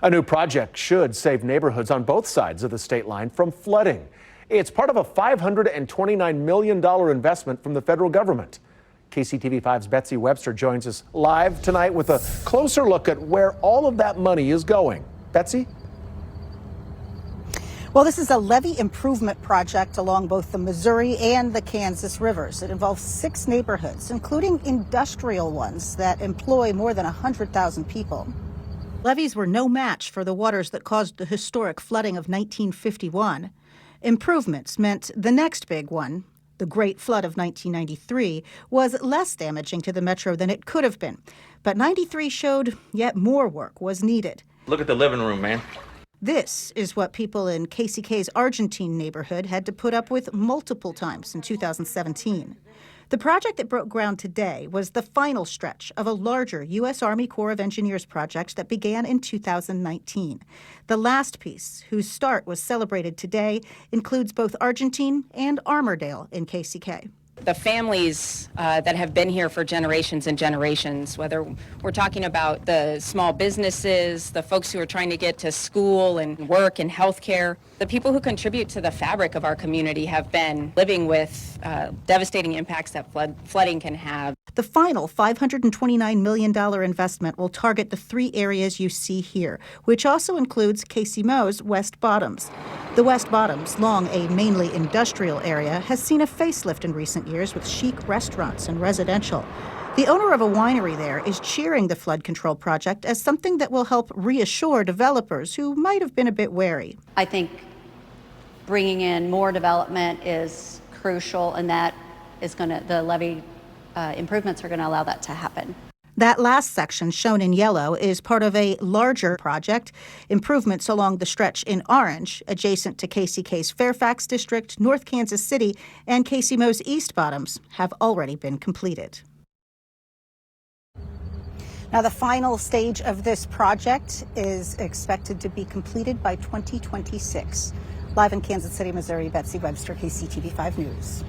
A new project should save neighborhoods on both sides of the state line from flooding. It's part of a $529 million investment from the federal government. KCTV5's Betsy Webster joins us live tonight with a closer look at where all of that money is going. Betsy? Well, this is a levee improvement project along both the Missouri and the Kansas rivers. It involves 6 neighborhoods, including industrial ones that employ more than 100,000 people. Levees were no match for the waters that caused the historic flooding of 1951. Improvements meant the next big one, the Great Flood of 1993, was less damaging to the metro than it could have been. But 93 showed yet more work was needed. Look at the living room, man. This is what people in KCK's Argentine neighborhood had to put up with multiple times in 2017. The project that broke ground today was the final stretch of a larger U.S. Army Corps of Engineers project that began in 2019. The last piece, whose start was celebrated today, includes both Argentine and Armourdale in KCK. The families that have been here for generations and generations, whether we're talking about the small businesses, the folks who are trying to get to school and work and healthcare, the people who contribute to the fabric of our community have been living with devastating impacts that flooding can have. The final $529 million investment will target the 3 areas you see here, which also includes KCMO's West Bottoms. The West Bottoms, long a mainly industrial area, has seen a facelift in recent years with chic restaurants and residential. The owner of a winery there is cheering the flood control project as something that will help reassure developers who might have been a bit wary. I think bringing in more development is crucial, and that is the levee improvements are going to allow that to happen. That last section, shown in yellow, is part of a larger project. Improvements along the stretch in orange, adjacent to KCK's Fairfax District, North Kansas City, and KCMO's East Bottoms, have already been completed. Now, the final stage of this project is expected to be completed by 2026. Live in Kansas City, Missouri, Betsy Webster, KCTV5 News.